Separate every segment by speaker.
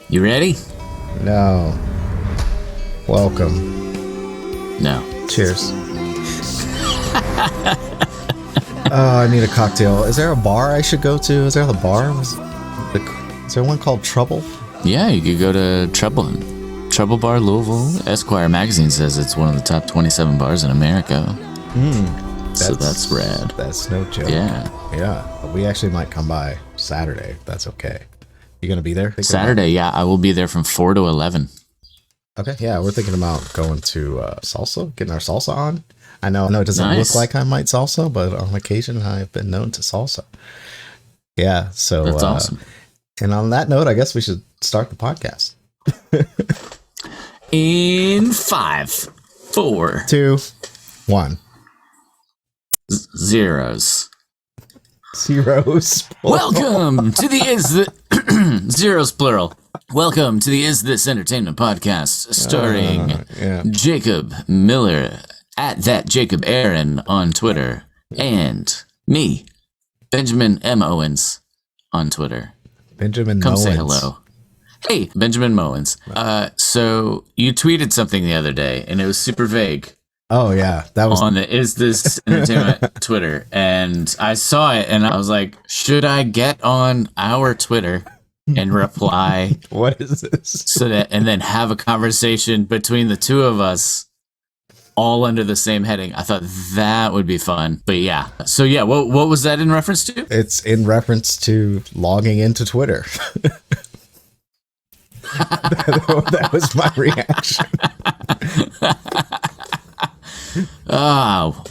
Speaker 1: You ready?
Speaker 2: No. Welcome.
Speaker 1: No.
Speaker 2: Cheers. Oh, I need a cocktail. Is there a bar I should go to? Is there a bar? Is there one called Trouble?
Speaker 1: Yeah, you could go to Trouble Bar, Louisville. Esquire magazine says it's one of the top 27 bars in America. So that's rad.
Speaker 2: That's no joke.
Speaker 1: Yeah.
Speaker 2: Yeah. But we actually might come by Saturday. If that's okay. You gonna be there?
Speaker 1: Saturday, yeah. I will be there from 4 to 11.
Speaker 2: Okay. Yeah, we're thinking about going to salsa, getting our salsa on. I know it doesn't
Speaker 1: Nice.
Speaker 2: look like I might salsa, but on occasion I've been known to salsa. Yeah. So
Speaker 1: That's awesome.
Speaker 2: And on that note, I guess we should start the podcast.
Speaker 1: In 5, 4,
Speaker 2: 2, 1.
Speaker 1: zeros.
Speaker 2: Zeros.
Speaker 1: Welcome to the zeros plural. Welcome to the Is This Entertainment podcast, starring Jacob Miller at that Jacob Aaron on Twitter, and me, Benjamin M. Owens on Twitter.
Speaker 2: Benjamin
Speaker 1: Come
Speaker 2: Owens.
Speaker 1: say hello. Hey, Benjamin Mowens. So you tweeted something the other day, and it was super vague.
Speaker 2: Oh yeah, that was
Speaker 1: On the Is This Entertainment Twitter, and I saw it, and I was like, should I get on our Twitter and reply
Speaker 2: what is this?
Speaker 1: so that, and then have a conversation between the two of us, all under the same heading? I thought that would be fun. But yeah, so yeah, what was that in reference to?
Speaker 2: It's in reference to logging into Twitter. That was my reaction.
Speaker 1: Oh,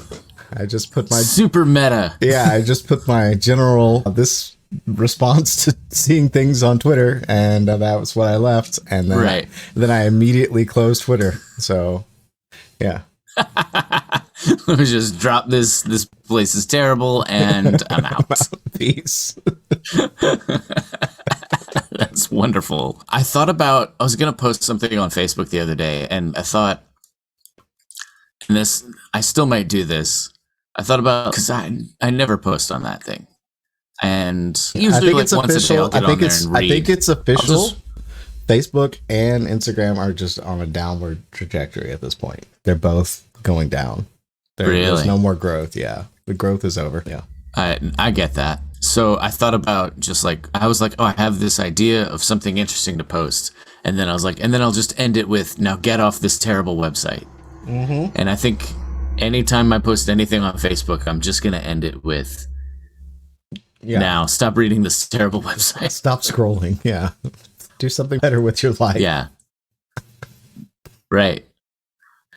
Speaker 2: I just put my
Speaker 1: super meta.
Speaker 2: I just put my general this response to seeing things on Twitter, and that was what I left. And then then I immediately closed Twitter. So yeah.
Speaker 1: Let me just drop this. This place is terrible, and I'm out.
Speaker 2: Peace.
Speaker 1: That's wonderful. I was going to post something on Facebook the other day, and I thought, and this, I still might do this. I thought about, because I never post on that thing. And usually like once a day I'll get on there and read.
Speaker 2: I think it's official. Facebook and Instagram are just on a downward trajectory at this point. They're both going down. There's no more growth. Yeah. The growth is over. Yeah.
Speaker 1: I get that. So I thought about I was like, oh, I have this idea of something interesting to post. And then I was like, and then I'll just end it with, now get off this terrible website. Mm-hmm. And I think anytime I post anything on Facebook, I'm just going to end it with, now stop reading this terrible website.
Speaker 2: Stop scrolling. Yeah. Do something better with your life.
Speaker 1: Yeah. Right.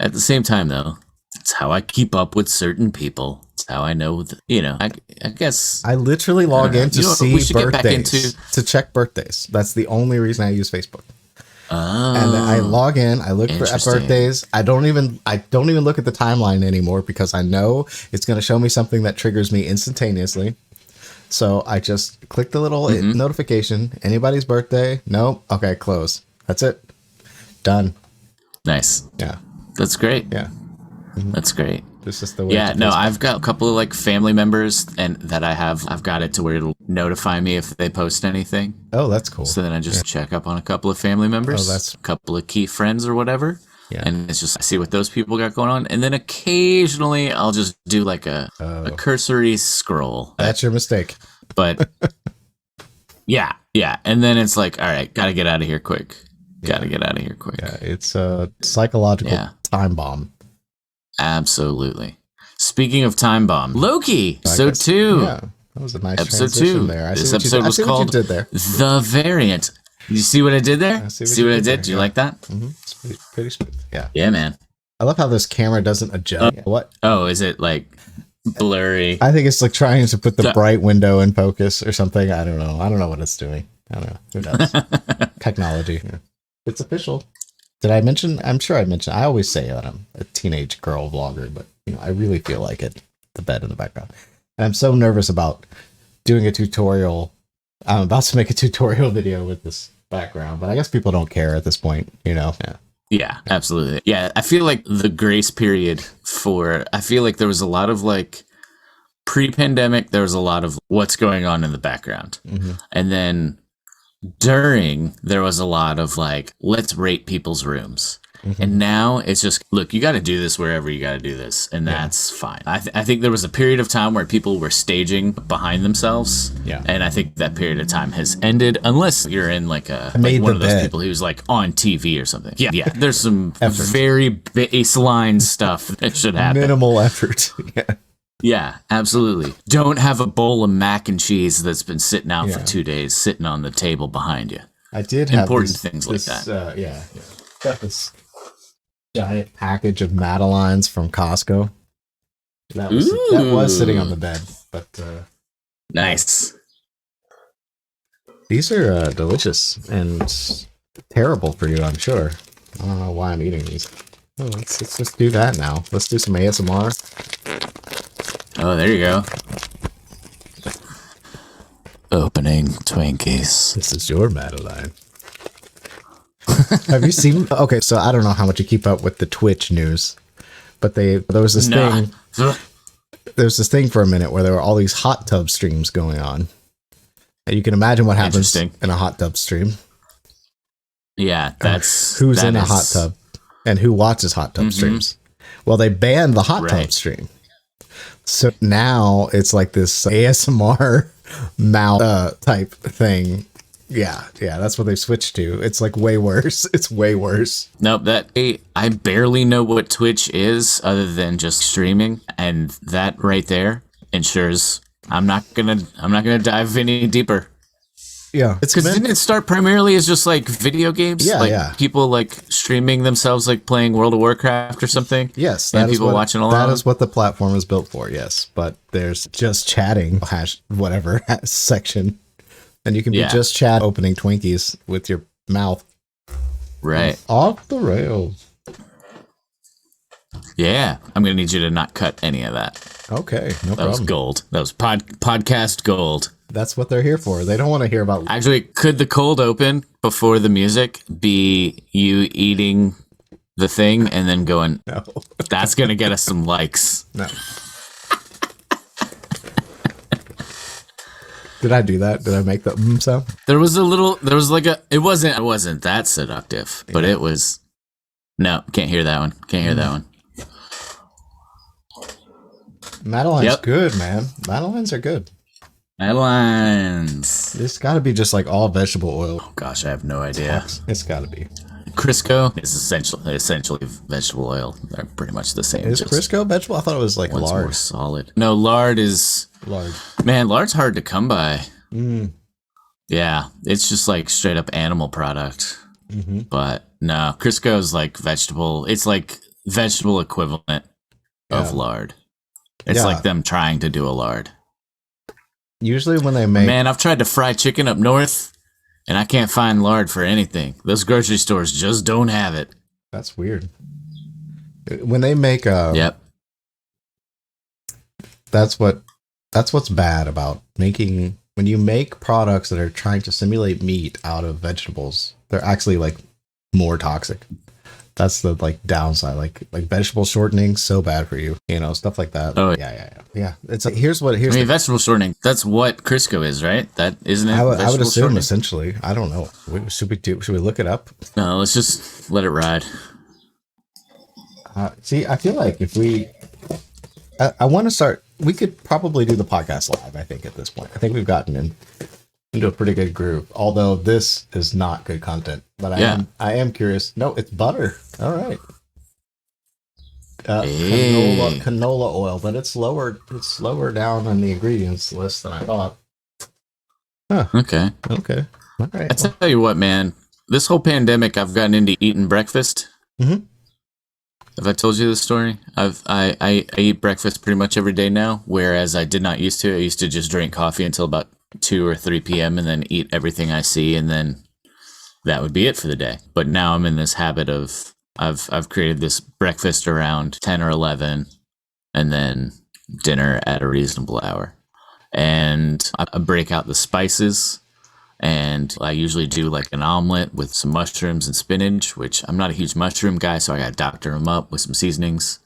Speaker 1: At the same time, though, it's how I keep up with certain people. It's how I know, I guess.
Speaker 2: I literally log in to see birthdays, to check birthdays. That's the only reason I use Facebook.
Speaker 1: Oh.
Speaker 2: And then I log in, I look at birthdays. I don't even look at the timeline anymore because I know it's going to show me something that triggers me instantaneously. So I just click the little notification. Anybody's birthday? Nope. Okay, close. That's it. Done.
Speaker 1: Nice.
Speaker 2: Yeah.
Speaker 1: That's great.
Speaker 2: Yeah.
Speaker 1: That's great.
Speaker 2: This is the way.
Speaker 1: Yeah, no, I've got a couple of like family members and that I've got it to where it'll notify me if they post anything.
Speaker 2: Oh, that's cool.
Speaker 1: So then I just check up on a couple of family members, a couple of key friends or whatever. Yeah. And it's just, I see what those people got going on. And then occasionally I'll just do like a cursory scroll.
Speaker 2: That's your mistake.
Speaker 1: But yeah. And then it's like, all right, got to get out of here quick. Yeah,
Speaker 2: it's a psychological time bomb.
Speaker 1: Absolutely. Speaking of time bomb, Loki, episode 2.
Speaker 2: Yeah, that was a nice
Speaker 1: episode
Speaker 2: transition
Speaker 1: 2.
Speaker 2: there.
Speaker 1: This episode was called The Variant. You see what I did there? See what I did? Do you like that?
Speaker 2: Mm-hmm. It's pretty smooth. Yeah.
Speaker 1: Yeah, man.
Speaker 2: I love how this camera doesn't adjust. What?
Speaker 1: Oh, is it like blurry?
Speaker 2: I think it's like trying to put the bright window in focus or something. I don't know. I don't know what it's doing. I don't know. Who knows? Technology. Yeah. It's official. Did I mention? I'm sure I mentioned. I always say that I'm a teenage girl vlogger, but I really feel like it. The bed in the background, and I'm so nervous about doing a tutorial. I'm about to make a tutorial video with this background, but I guess people don't care at this point.
Speaker 1: Yeah, absolutely. Yeah, I feel like the grace period I feel like there was a lot of like pre-pandemic, there was a lot of what's going on in the background, and then during, there was a lot of like, let's rate people's rooms. And now it's just, look, you got to do this wherever you got to do this. And that's fine. I think there was a period of time where people were staging behind themselves.
Speaker 2: Yeah.
Speaker 1: And I think that period of time has ended, unless you're in like one of those people who's like on TV or something. Yeah. Yeah. There's some very baseline stuff that should happen.
Speaker 2: Minimal effort. Yeah.
Speaker 1: Yeah, absolutely. Don't have a bowl of mac and cheese that's been sitting out for 2 days, sitting on the table behind you.
Speaker 2: I did have
Speaker 1: important things like that.
Speaker 2: Got this giant package of Madeleines from Costco. That was sitting on the bed, but
Speaker 1: nice.
Speaker 2: These are delicious and terrible for you, I'm sure. I don't know why I'm eating these. Oh, let's just do that now. Let's do some ASMR.
Speaker 1: Oh, there you go. Opening Twinkies.
Speaker 2: This is your Madeline. Have you seen? Okay, so I don't know how much you keep up with the Twitch news, but there was this thing. There was this thing for a minute where there were all these hot tub streams going on, and you can imagine what happens in a hot tub stream.
Speaker 1: Yeah, that's
Speaker 2: who's in a hot tub and who watches hot tub streams. Well, they banned the hot tub stream, so now it's like this ASMR mouth type thing. Yeah, that's what they switched to. It's like way worse. It's way worse.
Speaker 1: Nope, I barely know what Twitch is other than just streaming, and that right there ensures I'm not gonna dive any deeper.
Speaker 2: Yeah,
Speaker 1: it's because didn't it start primarily as just like video games?
Speaker 2: Yeah,
Speaker 1: people like streaming themselves, like playing World of Warcraft or something.
Speaker 2: Yes,
Speaker 1: and people watching along.
Speaker 2: That is what the platform is built for. Yes, but there's just chatting section. And you can be just chat opening Twinkies with your mouth.
Speaker 1: Right.
Speaker 2: Off the rails.
Speaker 1: Yeah. I'm going to need you to not cut any of that.
Speaker 2: Okay. No problem.
Speaker 1: That was gold. That was podcast gold.
Speaker 2: That's what they're here for. They don't want to hear about...
Speaker 1: Actually, could the cold open before the music be you eating the thing and then going,
Speaker 2: no.
Speaker 1: That's going to get us some likes.
Speaker 2: No. Did I do that? Did I make the sound?
Speaker 1: It wasn't that seductive, but it was, no, can't hear that one. Can't hear that one.
Speaker 2: Madeline's good, man. Madelines are good.
Speaker 1: Madelines.
Speaker 2: It's got to be just like all vegetable oil.
Speaker 1: Oh, gosh, I have no idea.
Speaker 2: It's got to be.
Speaker 1: Crisco is essentially vegetable oil. They're pretty much the same.
Speaker 2: Is Crisco vegetable? I thought it was like lard.
Speaker 1: More solid. No, lard is...
Speaker 2: Lard.
Speaker 1: Man, lard's hard to come by. Yeah, it's just like straight up animal product. But no, Crisco is like vegetable. It's like vegetable equivalent of lard. It's like them trying to do a lard.
Speaker 2: Usually when they make...
Speaker 1: Man, I've tried to fry chicken up north, and I can't find lard for anything. Those grocery stores just don't have it.
Speaker 2: That's weird. When they make...
Speaker 1: Yep.
Speaker 2: That's what's bad about making... When you make products that are trying to simulate meat out of vegetables, they're actually like more toxic. That's the like downside. Like vegetable shortening, so bad for you. You know, stuff like that.
Speaker 1: Oh
Speaker 2: yeah. It's like here's
Speaker 1: vegetable shortening. That's what Crisco is, right? That isn't it?
Speaker 2: I would assume
Speaker 1: shortening?
Speaker 2: Essentially. I don't know. Should we look it up?
Speaker 1: No, let's just let it ride.
Speaker 2: See, I feel like if I want to start. We could probably do the podcast live, I think, at this point. I think we've gotten into a pretty good groove. Although this is not good content. But I am curious. No, it's butter. All right. Canola oil, but it's lower down on the ingredients list than I thought. Huh.
Speaker 1: Okay.
Speaker 2: All right.
Speaker 1: I tell you what, man. This whole pandemic, I've gotten into eating breakfast. Have I told you this story? I eat breakfast pretty much every day now, whereas I did not used to. I used to just drink coffee until about 2 or 3 p.m. and then eat everything I see, and then that would be it for the day. But now I'm in this habit of I've created this breakfast around 10 or 11, and then dinner at a reasonable hour. And I break out the spices. And I usually do like an omelet with some mushrooms and spinach, which I'm not a huge mushroom guy, so I got to doctor them up with some seasonings.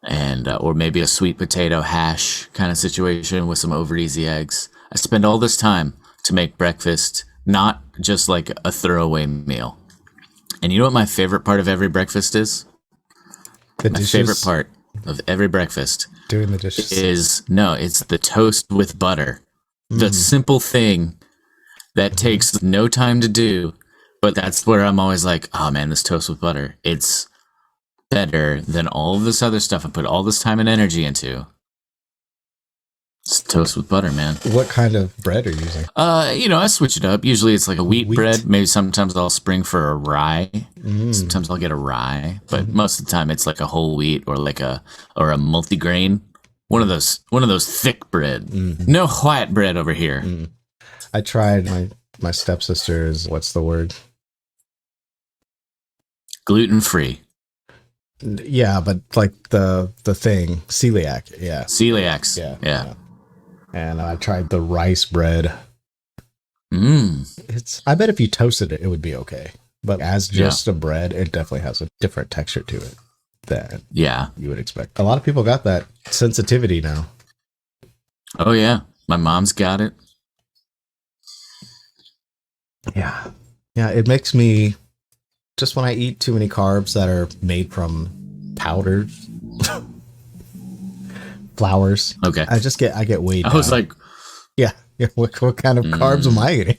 Speaker 1: And or maybe a sweet potato hash kind of situation with some over easy eggs. I spend all this time to make breakfast not just like a throwaway meal. And you know what my favorite part of every breakfast is?
Speaker 2: The
Speaker 1: My
Speaker 2: dishes,
Speaker 1: favorite part of every breakfast
Speaker 2: doing the dishes.
Speaker 1: it's the toast with butter. The simple thing that takes no time to do, but that's where I'm always like, oh man, this toast with butter, it's better than all of this other stuff I put all this time and energy into. It's toast with butter, man.
Speaker 2: What kind of bread are you using?
Speaker 1: I switch it up. Usually it's like a wheat bread. Maybe sometimes I'll spring for a rye. Sometimes I'll get a rye, but most of the time it's like a whole wheat or a multigrain. One of those thick bread. No white bread over here.
Speaker 2: I tried my stepsister's, what's the word?
Speaker 1: Gluten free.
Speaker 2: Yeah, but like the thing, celiac. Yeah.
Speaker 1: Celiacs. Yeah.
Speaker 2: And I tried the rice bread. I bet if you toasted it, it would be okay. But as just a bread, it definitely has a different texture to it than you would expect. A lot of people got that sensitivity now.
Speaker 1: Oh yeah, my mom's got it.
Speaker 2: Yeah. It makes me, just when I eat too many carbs that are made from powders, flours.
Speaker 1: Okay.
Speaker 2: I get weighed down.
Speaker 1: I was like,
Speaker 2: what kind of carbs am I eating?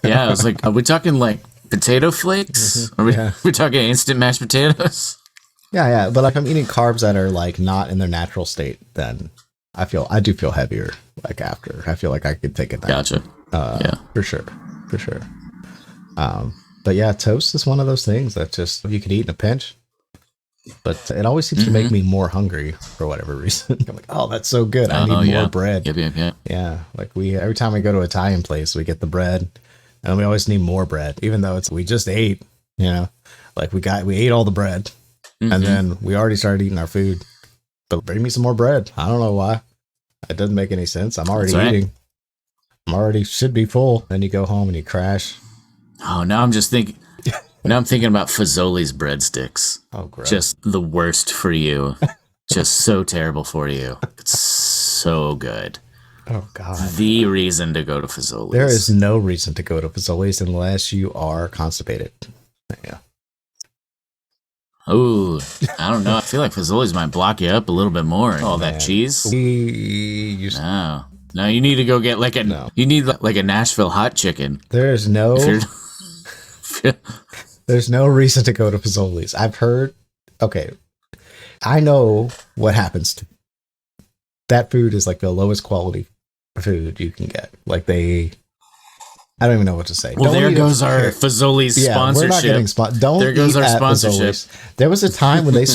Speaker 1: I was like, are we talking like potato flakes? Are we talking instant mashed potatoes?
Speaker 2: Yeah. But like I'm eating carbs that are like not in their natural state, then I do feel heavier like after. I feel like I could take a nap.
Speaker 1: Gotcha.
Speaker 2: For sure. But yeah, toast is one of those things that just you could eat in a pinch. But it always seems to make me more hungry for whatever reason. I'm like, oh, that's so good. I need more bread.
Speaker 1: Yep.
Speaker 2: Yeah, like every time we go to an Italian place, we get the bread, and we always need more bread, even though we just ate. Like we ate all the bread, and then we already started eating our food. But bring me some more bread. I don't know why. It doesn't make any sense. I'm already eating. I'm already should be full. Then you go home and you crash.
Speaker 1: Oh, now I'm just thinking. Now I'm thinking about Fazoli's breadsticks.
Speaker 2: Oh, gross.
Speaker 1: Just the worst for you. Just so terrible for you. It's so good.
Speaker 2: Oh, God.
Speaker 1: The reason to go to Fazoli's.
Speaker 2: There is no reason to go to Fazoli's unless you are constipated. Yeah.
Speaker 1: Oh, I don't know. I feel like Fazoli's might block you up a little bit more. All that cheese. No, you need to go get you need like a Nashville hot chicken.
Speaker 2: There's no reason to go to Fazoli's. I've heard, okay, I know what happens to that food is like the lowest quality food you can get. Like I don't even know what to say.
Speaker 1: Well, there goes our Fazoli's sponsorship.
Speaker 2: We're not getting there goes our sponsorship. Fazoli's. There was a time when they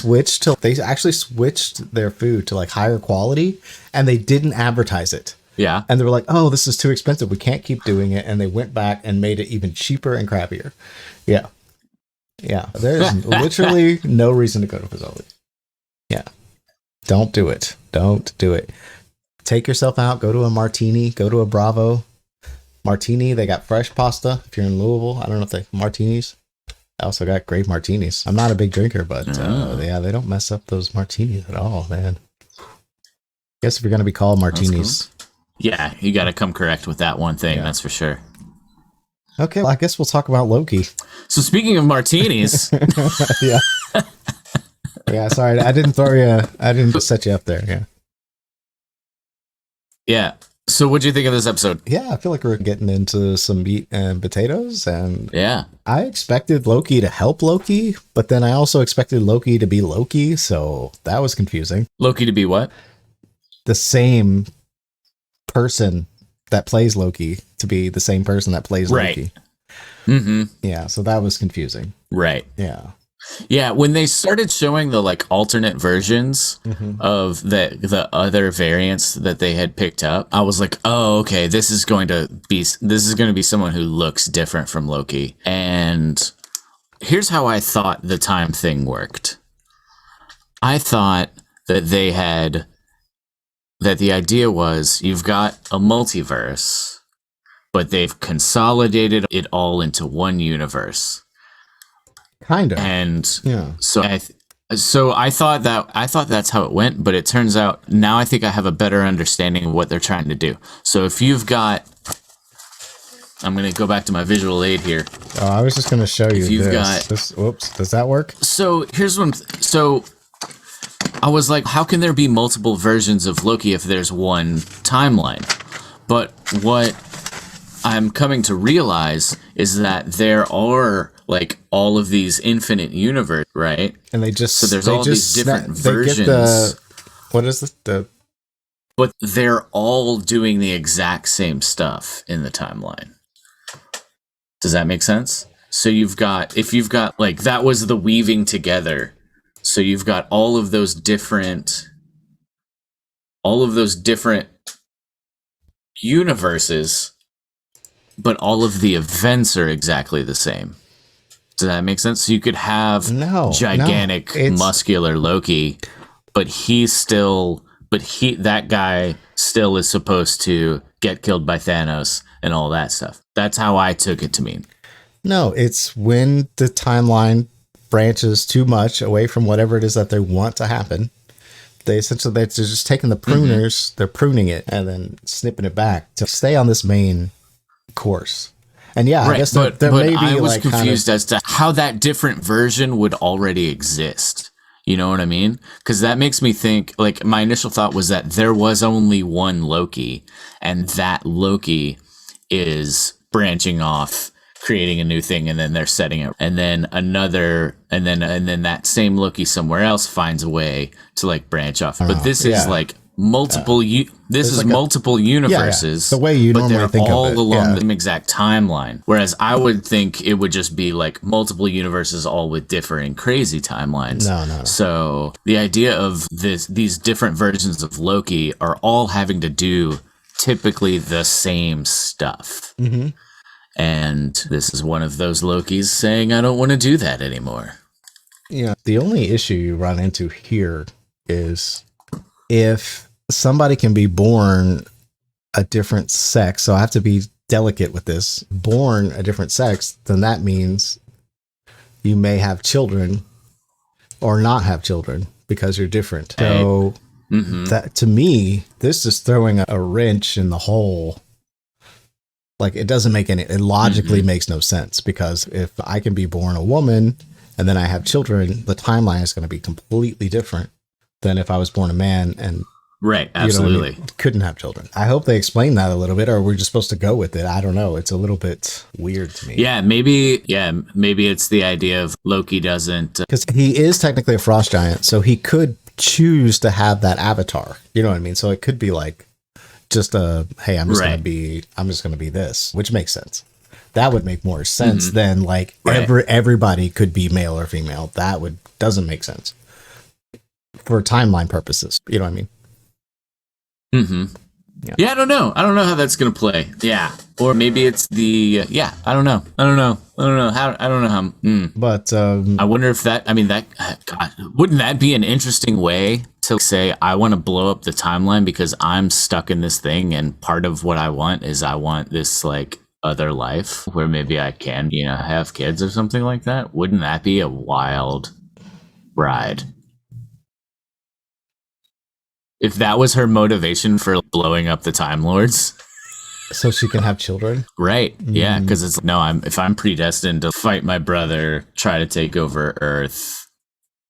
Speaker 2: actually switched their food to like higher quality and they didn't advertise it.
Speaker 1: Yeah.
Speaker 2: And they were like, oh, this is too expensive. We can't keep doing it. And they went back and made it even cheaper and crappier. Yeah. There's literally no reason to go to Fazoli's. Yeah. Don't do it. Take yourself out. Go to a Martini. Go to a Bravo. Martini. They got fresh pasta. If you're in Louisville, I don't know if they martinis. I also got great martinis. I'm not a big drinker, but they don't mess up those martinis at all, man. Guess if you're going to be called martinis.
Speaker 1: Yeah, you got to come correct with that one thing. That's for sure.
Speaker 2: Okay, well, I guess we'll talk about Loki.
Speaker 1: So speaking of martinis.
Speaker 2: Yeah, sorry. I didn't set you up there. Yeah.
Speaker 1: Yeah. So what'd you think of this episode?
Speaker 2: Yeah, I feel like we're getting into some meat and potatoes. And
Speaker 1: yeah,
Speaker 2: I expected Loki to help Loki, but then I also expected Loki to be Loki. So that was confusing.
Speaker 1: Loki to be what?
Speaker 2: The same person that plays Loki to be the same person that plays Loki. Yeah, so that was confusing.
Speaker 1: Right.
Speaker 2: Yeah,
Speaker 1: when they started showing the like alternate versions of the other variants that they had picked up, I was like, oh, okay, this is going to be someone who looks different from Loki. And here's how I thought the time thing worked. I thought that the idea was you've got a multiverse, but they've consolidated it all into one universe.
Speaker 2: Kind of.
Speaker 1: And so I thought that's how it went, but it turns out now I think I have a better understanding of what they're trying to do. So if you've got I'm going to go back to my visual aid here.
Speaker 2: Oh, I was just going to show you
Speaker 1: you've
Speaker 2: this. Whoops, does that work?
Speaker 1: So here's one. So I was like, how can there be multiple versions of Loki if there's one timeline? But what I'm coming to realize is that there are like all of these infinite universe, right?
Speaker 2: And they just
Speaker 1: so there's all these different versions.
Speaker 2: What is the?
Speaker 1: But they're all doing the exact same stuff in the timeline. Does that make sense? So if you've got like that was the weaving together. So you've got all of those different universes, but all of the events are exactly the same. Does that make sense? So you could have gigantic muscular Loki, but that guy still is supposed to get killed by Thanos and all that stuff. That's how I took it to mean.
Speaker 2: No, it's when the timeline branches too much away from whatever it is that they want to happen. They're just taking the pruners, they're pruning it and then snipping it back to stay on this main course. And yeah, I guess there may be
Speaker 1: I was
Speaker 2: like
Speaker 1: confused as to how that different version would already exist. You know what I mean? Because that makes me think, like, my initial thought was that there was only one Loki, and that Loki is branching off, creating a new thing, and then they're setting it. And then another, and then that same Loki somewhere else finds a way to, like, branch off. But this is, like, multiple multiple universes,
Speaker 2: the way you normally think
Speaker 1: all
Speaker 2: of it,
Speaker 1: along the same exact timeline, whereas I would think it would just be like multiple universes all with differing crazy timelines.
Speaker 2: No.
Speaker 1: So the idea of these different versions of Loki are all having to do typically the same stuff. And this is one of those Lokis saying, I don't want to do that anymore.
Speaker 2: Yeah, the only issue you run into here is if somebody can be born a different sex, so I have to be delicate with this, born a different sex, then that means you may have children or not have children because you're different. So that, to me, this is throwing a wrench in the whole. Like, it doesn't make it logically makes no sense, because if I can be born a woman and then I have children, the timeline is going to be completely different than if I was born a man and
Speaker 1: absolutely
Speaker 2: couldn't have children. I hope they explain that a little bit, or we're just supposed to go with it. I don't know. It's a little bit weird to me.
Speaker 1: Maybe it's the idea of Loki doesn't,
Speaker 2: because he is technically a frost giant, so he could choose to have that avatar. You know what I mean? So it could be like just hey, I'm just gonna be this, which makes sense. That would make more sense than like everybody could be male or female. Doesn't make sense for timeline purposes. You know what I mean?
Speaker 1: Yeah, I don't know how that's gonna play. Yeah, or maybe it's the I don't know how.
Speaker 2: But
Speaker 1: I wonder if that. I mean, God, wouldn't that be an interesting way to say, I want to blow up the timeline because I'm stuck in this thing, and part of what I want is I want this like other life where maybe I can have kids or something like that. Wouldn't that be a wild ride? If that was her motivation for blowing up the Time Lords.
Speaker 2: So she can have children?
Speaker 1: Right. Yeah, because it's if I'm predestined to fight my brother, try to take over Earth,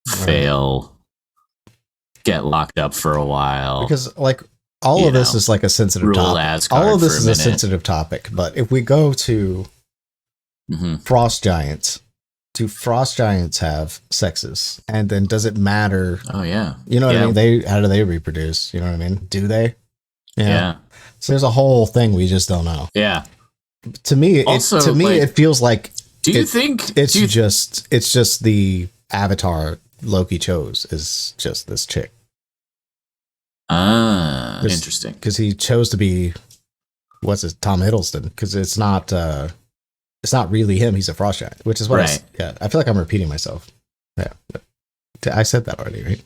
Speaker 1: fail, get locked up for a while.
Speaker 2: Because like all of this is like a sensitive topic. All of this is a sensitive topic. But if we go to frost giants, do frost giants have sexes? And then does it matter?
Speaker 1: Oh yeah.
Speaker 2: You know what I mean? How do they reproduce? You know what I mean? Do they?
Speaker 1: Yeah.
Speaker 2: So there's a whole thing we just don't know.
Speaker 1: Yeah.
Speaker 2: To me, it feels like.
Speaker 1: Do you think
Speaker 2: it's just the avatar Loki chose is just this chick?
Speaker 1: Interesting.
Speaker 2: Because he chose to be Tom Hiddleston? Because it's not really him. He's a frost giant, which is what I feel like I'm repeating myself. Yeah, I said that already, right?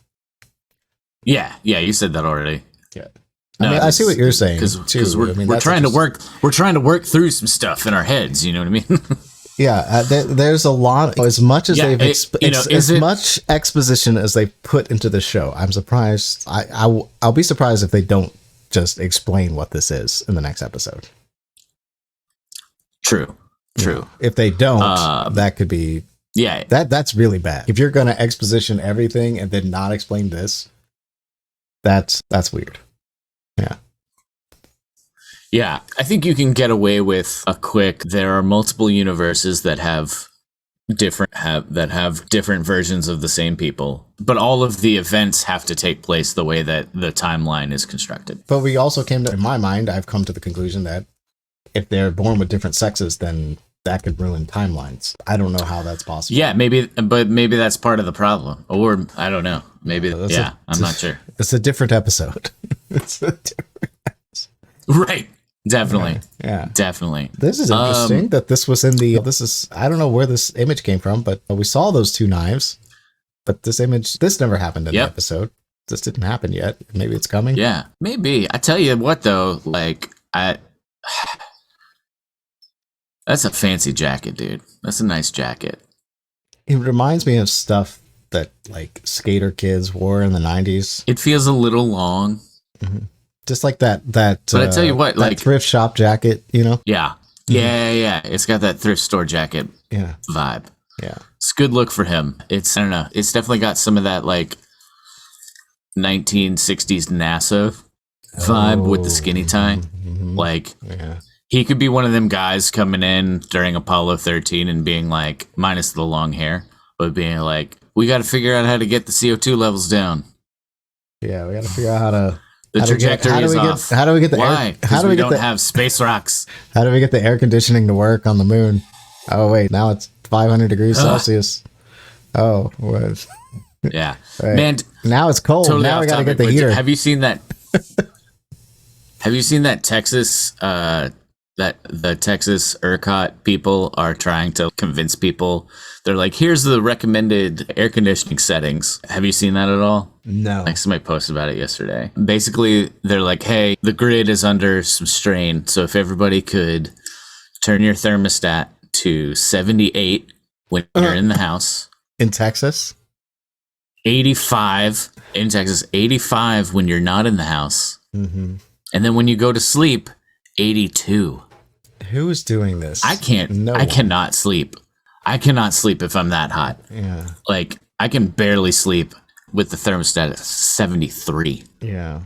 Speaker 1: Yeah, you said that already.
Speaker 2: Yeah. I mean, I see what you're saying
Speaker 1: because we're trying to work through some stuff in our heads. You know what I mean?
Speaker 2: Yeah, there's a lot. As much as much exposition as they put into the show, I'm surprised. I'll be surprised if they don't just explain what this is in the next episode.
Speaker 1: True.
Speaker 2: If they don't, that could be that's really bad. If you're going to exposition everything and then not explain this, that's weird. Yeah.
Speaker 1: Yeah, I think you can get away with a quick. There are multiple universes that have different versions of the same people, but all of the events have to take place the way that the timeline is constructed.
Speaker 2: But we also came to, in my mind, I've come to the conclusion that if they're born with different sexes, then that could ruin timelines. I don't know how that's possible.
Speaker 1: Yeah, maybe that's part of the problem, or I don't know. Maybe I'm not sure.
Speaker 2: It's a different episode. It's a different episode.
Speaker 1: Right. Definitely.
Speaker 2: Yeah.
Speaker 1: Definitely.
Speaker 2: This is interesting that this was in the, I don't know where this image came from, but we saw those two knives, but this never happened in the episode. This didn't happen yet. Maybe it's coming.
Speaker 1: Yeah, maybe. I tell you what though, like that's a fancy jacket, dude. That's a nice jacket.
Speaker 2: It reminds me of stuff that like skater kids wore in the 90s.
Speaker 1: It feels a little long.
Speaker 2: Mm-hmm. Just like that. But
Speaker 1: I tell you what, like
Speaker 2: thrift shop jacket, you know?
Speaker 1: Yeah. Yeah. It's got that thrift store jacket vibe.
Speaker 2: Yeah.
Speaker 1: It's a good look for him. It's, I don't know. It's definitely got some of that like 1960s NASA vibe with the skinny tie.
Speaker 2: Mm-hmm.
Speaker 1: Like, he could be one of them guys coming in during Apollo 13 and being like, minus the long hair, but being like, we got to figure out how to get the CO2 levels down.
Speaker 2: Yeah, we got to figure out how to.
Speaker 1: The trajectory is off.
Speaker 2: How do we get the
Speaker 1: Why? Because we don't have space rocks.
Speaker 2: How do we get the air conditioning to work on the moon? Oh wait, now it's 500 degrees Celsius. Oh, what?
Speaker 1: Yeah,
Speaker 2: right.
Speaker 1: Man.
Speaker 2: Now it's cold.
Speaker 1: Totally
Speaker 2: now we got to get the heater.
Speaker 1: Have you seen that? Have you seen that Texas? That the Texas ERCOT people are trying to convince people. They're like, here's the recommended air conditioning settings. Have you seen that at all?
Speaker 2: No.
Speaker 1: Like somebody posted about it yesterday. Basically, they're like, hey, the grid is under some strain. So if everybody could turn your thermostat to 78 when you're in the house.
Speaker 2: In Texas?
Speaker 1: 85 in Texas, 85 when you're not in the house.
Speaker 2: Mm-hmm.
Speaker 1: And then when you go to sleep, 82.
Speaker 2: Who is doing this?
Speaker 1: I cannot sleep. I cannot sleep if I'm that hot.
Speaker 2: Yeah.
Speaker 1: Like, I can barely sleep with the thermostat at 73.
Speaker 2: Yeah.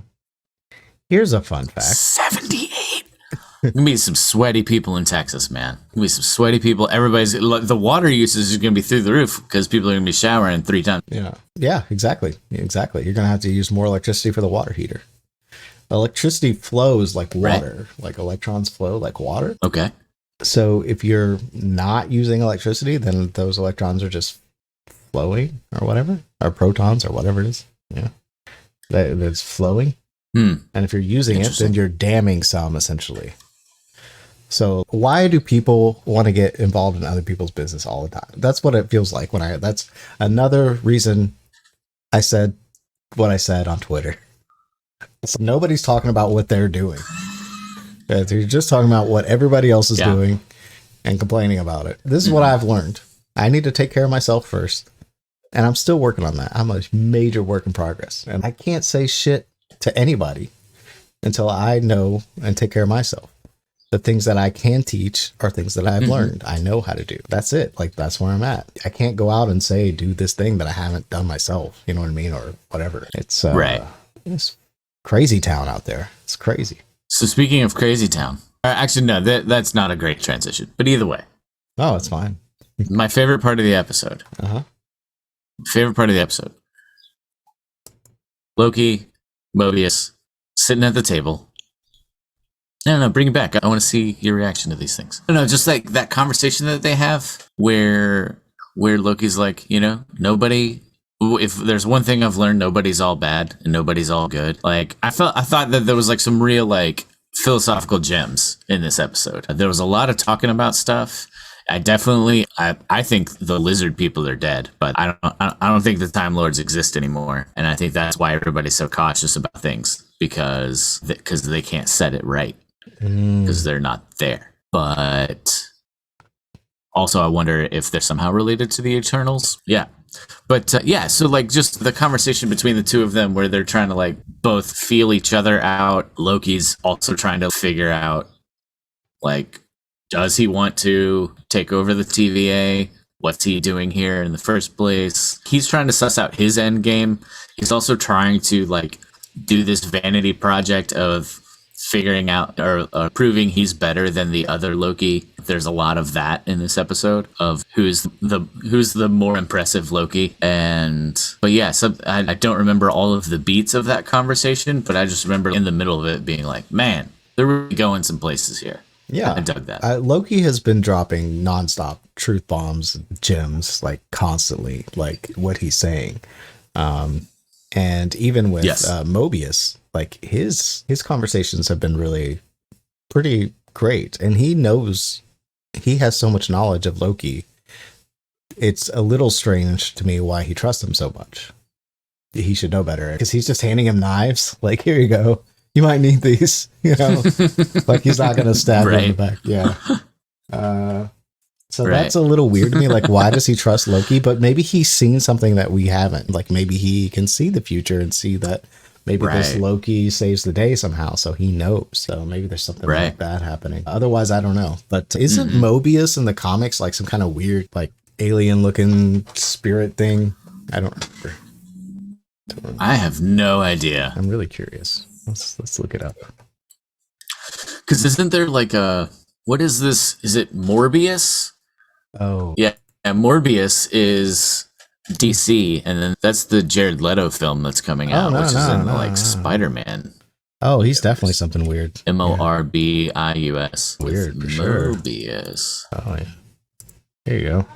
Speaker 2: Here's a fun fact.
Speaker 1: 78. Gonna be some sweaty people in Texas, man. Gonna be some sweaty people. The water usage is gonna be through the roof because people are gonna be showering 3 times.
Speaker 2: Yeah. Yeah, exactly. You're gonna have to use more electricity for the water heater. Electricity flows like water, like electrons flow like water.
Speaker 1: Okay.
Speaker 2: So if you're not using electricity, then those electrons are just flowing or whatever, or protons or whatever it is. Yeah. That's flowing. And if you're using it, then you're damming some essentially. So why do people want to get involved in other people's business all the time? That's what it feels like that's another reason I said what I said on Twitter. So nobody's talking about what they're doing. They're just talking about what everybody else is doing and complaining about it. This is what I've learned. I need to take care of myself first. And I'm still working on that. I'm a major work in progress. And I can't say shit to anybody until I know and take care of myself. The things that I can teach are things that I've learned. I know how to do. That's it. Like, that's where I'm at. I can't go out and say, do this thing that I haven't done myself. You know what I mean? Or whatever. It's It's crazy town out there. It's crazy.
Speaker 1: So speaking of crazy town, actually, no, that's not a great transition, but either way.
Speaker 2: Oh, it's fine.
Speaker 1: My favorite part of the episode. Favorite part of the episode. Loki, Mobius, sitting at the table. No, bring it back. I want to see your reaction to these things. No, just like that conversation that they have where Loki's like, nobody. If there's one thing I've learned, nobody's all bad and nobody's all good. Like, I thought that there was like some real like philosophical gems in this episode. There was a lot of talking about stuff. I think the lizard people are dead, but I don't think the Time Lords exist anymore. And I think that's why everybody's so cautious about things because they can't set it right because they're not there. But also, I wonder if they're somehow related to the Eternals. Yeah. But so like just the conversation between the two of them where they're trying to like both feel each other out. Loki's also trying to figure out like does he want to take over the TVA? What's he doing here in the first place? He's trying to suss out his end game. He's also trying to like do this vanity project of figuring out or proving he's better than the other Loki. There's a lot of that in this episode of who's the more impressive Loki. But yeah, so I don't remember all of the beats of that conversation, but I just remember in the middle of it being like, man, they're really going some places here.
Speaker 2: Yeah,
Speaker 1: I dug that.
Speaker 2: Loki has been dropping nonstop truth bombs, gems, like constantly, like what he's saying. And even with Mobius, like his conversations have been really pretty great. And he knows, he has so much knowledge of Loki. It's a little strange to me why he trusts him so much. He should know better, because he's just handing him knives. Like, here you go. You might need these, you know, like he's not going to stab him in the back. Yeah. So that's a little weird to me. Like, why does he trust Loki? But maybe he's seen something that we haven't. Like, maybe he can see the future and see that maybe this Loki saves the day somehow. So he knows. So maybe there's something like that happening. Otherwise, I don't know. But isn't Mobius in the comics like some kind of weird, like alien looking spirit thing? I don't remember.
Speaker 1: I have no idea.
Speaker 2: I'm really curious. Let's look it up.
Speaker 1: Because isn't there like what is this? Is it Morbius?
Speaker 2: Oh.
Speaker 1: Yeah, Morbius is DC, and then that's the Jared Leto film that's coming out, which is in like Spider-Man.
Speaker 2: Oh, he's definitely something weird.
Speaker 1: Morbius.
Speaker 2: Weird, for sure.
Speaker 1: Morbius.
Speaker 2: Oh, yeah. Here you go.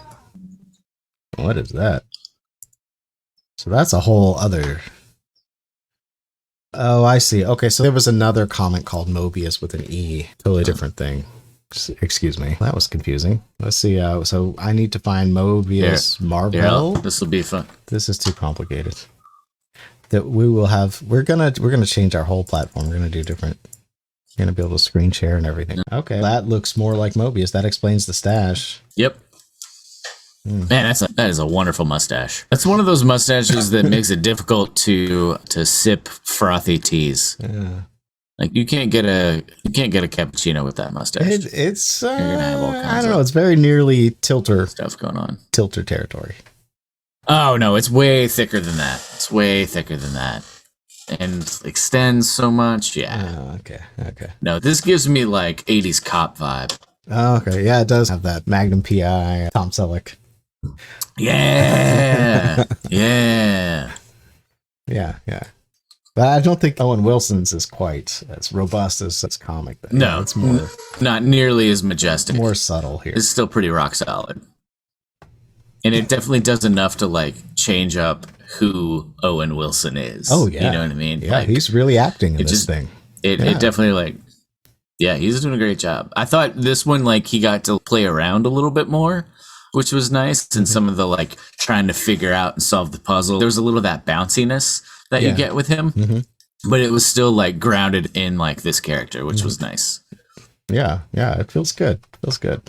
Speaker 2: What is that? So that's a whole other... Oh, I see. Okay, so there was another comic called Mobius with an E. Totally different thing. Excuse me. That was confusing. Let's see. So I need to find Mobius Marvel.
Speaker 1: This will be fun.
Speaker 2: This is too complicated. That we will have. We're gonna change our whole platform. We're gonna do different. You're gonna be able to screen share and everything. Okay, that looks more like Mobius. That explains the stash.
Speaker 1: Yep. Man, that is a wonderful mustache. That's one of those mustaches that makes it difficult to sip frothy teas.
Speaker 2: Yeah.
Speaker 1: Like you can't get a cappuccino with that mustache.
Speaker 2: It's I don't know. It's very nearly tilter
Speaker 1: stuff going on.
Speaker 2: Tilter territory.
Speaker 1: Oh no, it's way thicker than that. It's way thicker than that, and extends so much. Yeah.
Speaker 2: Oh, okay.
Speaker 1: No, this gives me like 80s cop vibe.
Speaker 2: Oh, okay. Yeah, it does have that Magnum PI, Tom Selleck.
Speaker 1: Yeah. Yeah.
Speaker 2: Yeah. But I don't think Owen Wilson's is quite as robust as comic. But
Speaker 1: no,
Speaker 2: it's more
Speaker 1: not nearly as majestic.
Speaker 2: More subtle here.
Speaker 1: It's still pretty rock solid. And it definitely does enough to like change up who Owen Wilson is.
Speaker 2: Oh yeah.
Speaker 1: You know what I mean?
Speaker 2: Yeah,
Speaker 1: like,
Speaker 2: he's really acting in this thing.
Speaker 1: It definitely like, yeah, he's doing a great job. I thought this one, like he got to play around a little bit more, which was nice. And some of the like trying to figure out and solve the puzzle. There was a little of that bounciness that you get with him, but it was still like grounded in like this character, which was nice.
Speaker 2: Yeah, it feels good.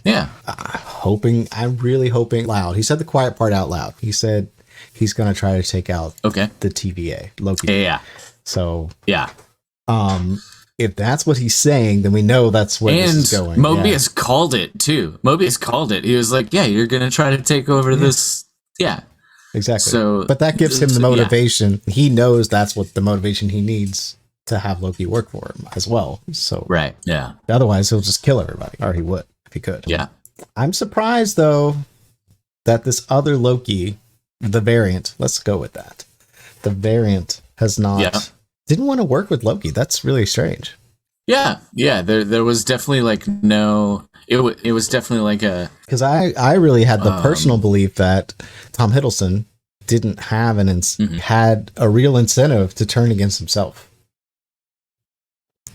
Speaker 1: Yeah.
Speaker 2: I'm really hoping loud. He said the quiet part out loud. He said he's going to try to take out the TVA, Loki.
Speaker 1: Yeah.
Speaker 2: So,
Speaker 1: yeah.
Speaker 2: If that's what he's saying, then we know that's where this is going.
Speaker 1: Mobius called it too. Mobius called it. He was like, yeah, you're going to try to take over this. Yeah.
Speaker 2: Exactly.
Speaker 1: So,
Speaker 2: but that gives him the motivation. Yeah. He knows that's what the motivation he needs to have Loki work for him as well. So
Speaker 1: right. Yeah.
Speaker 2: Otherwise, he'll just kill everybody, or he would if he could.
Speaker 1: Yeah.
Speaker 2: I'm surprised though that this other Loki, the variant. Let's go with that. The variant has not didn't want to work with Loki. That's really strange.
Speaker 1: Yeah. There was definitely like no. It was definitely like a...
Speaker 2: Because I really had the personal belief that Tom Hiddleston didn't have had a real incentive to turn against himself.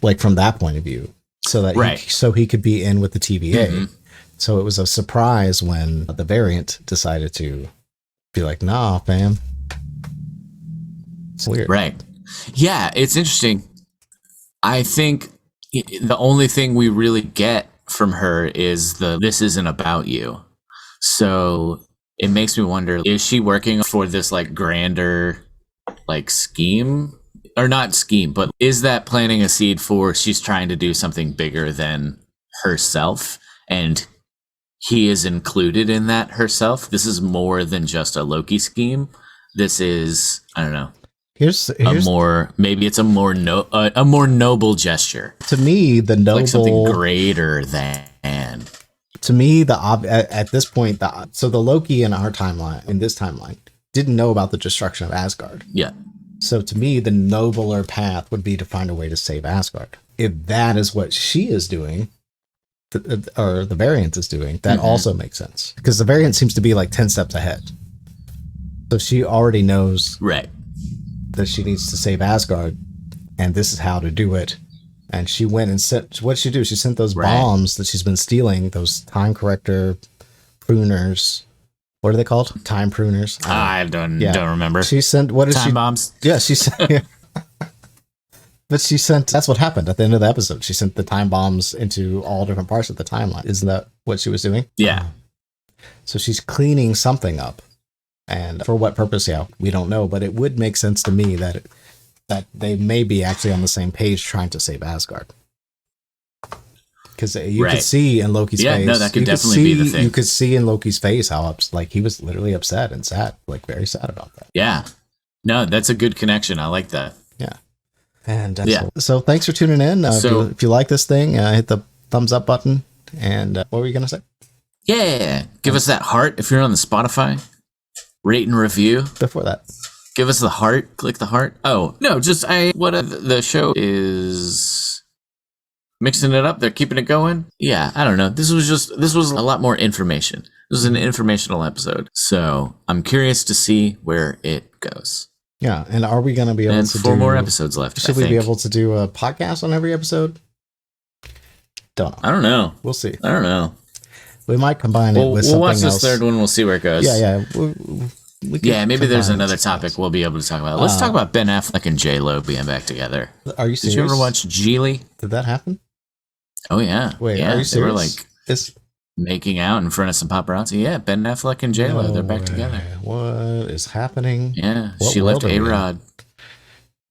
Speaker 2: Like from that point of view. So that he could be in with the TVA. So it was a surprise when the variant decided to be like, nah, fam. It's weird.
Speaker 1: Right. Yeah, it's interesting. I think the only thing we really get from her is this isn't about you. So it makes me wonder, is she working for this like grander like scheme, or not scheme, but is that planting a seed for she's trying to do something bigger than herself? and he is included in that herself. This is more than just a Loki scheme. This is, I don't know.
Speaker 2: Here's
Speaker 1: maybe it's a more noble gesture.
Speaker 2: To me, the noble,
Speaker 1: like something greater than.
Speaker 2: To me, at this point, so the Loki in this timeline, didn't know about the destruction of Asgard.
Speaker 1: Yeah.
Speaker 2: So to me, the nobler path would be to find a way to save Asgard. If that is what she is doing, or the variant is doing, that also makes sense. Because the variant seems to be like 10 steps ahead. So she already knows that she needs to save Asgard, and this is how to do it. And she went and sent, what'd she do? She sent those bombs that she's been stealing, those time corrector pruners. What are they called? Time pruners?
Speaker 1: I don't remember.
Speaker 2: She sent, what is
Speaker 1: time bombs?
Speaker 2: Yeah, she sent, yeah. But she sent, that's what happened at the end of the episode. She sent the time bombs into all different parts of the timeline. Isn't that what she was doing?
Speaker 1: Yeah.
Speaker 2: So she's cleaning something up. And for what purpose? Yeah, we don't know. But it would make sense to me that they may be actually on the same page trying to save Asgard. Because you could see in Loki's face.
Speaker 1: Yeah, no, that could definitely be the thing.
Speaker 2: You could see in Loki's face how he was literally upset and sad, like very sad about that.
Speaker 1: Yeah. No, that's a good connection. I like that.
Speaker 2: Yeah. And so thanks for tuning in. If you like this thing, hit the thumbs up button. And what were you going to say?
Speaker 1: Yeah. Give us that heart if you're on the Spotify. Rate and review.
Speaker 2: Before that.
Speaker 1: Give us the heart. Click the heart. Oh, no, the show is mixing it up. They're keeping it going. Yeah, I don't know. This was a lot more information. This was an informational episode. So I'm curious to see where it goes.
Speaker 2: Yeah. And are we going to be able to do
Speaker 1: 4 more episodes left?
Speaker 2: Should we be able to do a podcast on every episode? Don't know.
Speaker 1: I don't know.
Speaker 2: We'll see.
Speaker 1: I don't know.
Speaker 2: We might combine it with something else.
Speaker 1: We'll watch this third one. We'll see where it goes.
Speaker 2: Yeah.
Speaker 1: Maybe there's another topic we'll be able to talk about. Let's talk about Ben Affleck and J-Lo being back together.
Speaker 2: Are you serious?
Speaker 1: Did you ever watch Geely?
Speaker 2: Did that happen?
Speaker 1: Oh, yeah.
Speaker 2: Wait,
Speaker 1: yeah,
Speaker 2: are you serious?
Speaker 1: They were making out in front of some paparazzi. Yeah, Ben Affleck and J-Lo, they're back together.
Speaker 2: What is happening?
Speaker 1: Yeah, she left A-Rod.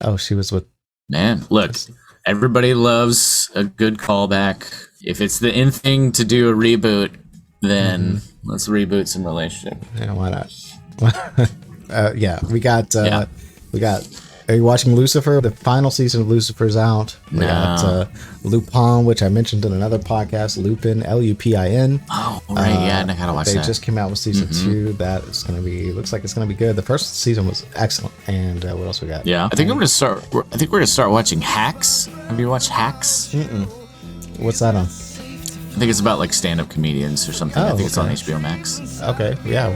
Speaker 2: Oh, she was with...
Speaker 1: Man, look, everybody loves a good callback. If it's the in thing to do a reboot, then let's reboot some relationship.
Speaker 2: Yeah, why not? We got... Are you watching Lucifer? The final season of Lucifer's out. We got Lupin, which I mentioned in another podcast. Lupin, Lupin.
Speaker 1: Oh, right. And I gotta watch that.
Speaker 2: They just came out with season 2. That is going to be, looks like it's going to be good. The first season was excellent. And what else we got?
Speaker 1: Yeah. I think we're going to start watching Hacks. Have you watched Hacks?
Speaker 2: Mm-mm. What's that on?
Speaker 1: I think it's about like stand-up comedians or something. I think it's on HBO Max.
Speaker 2: Okay. Yeah.
Speaker 1: I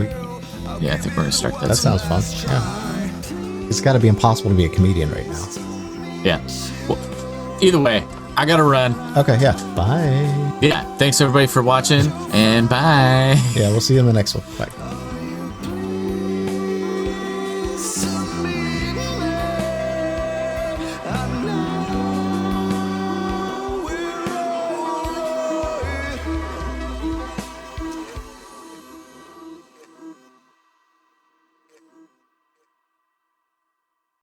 Speaker 1: think we're going to start that.
Speaker 2: That sounds fun. Yeah. It's got to be impossible to be a comedian right now.
Speaker 1: Yeah. Well, either way, I got to run.
Speaker 2: Okay, yeah. Bye.
Speaker 1: Yeah. Thanks, everybody, for watching, and bye.
Speaker 2: Yeah, we'll see you in the next one. Bye.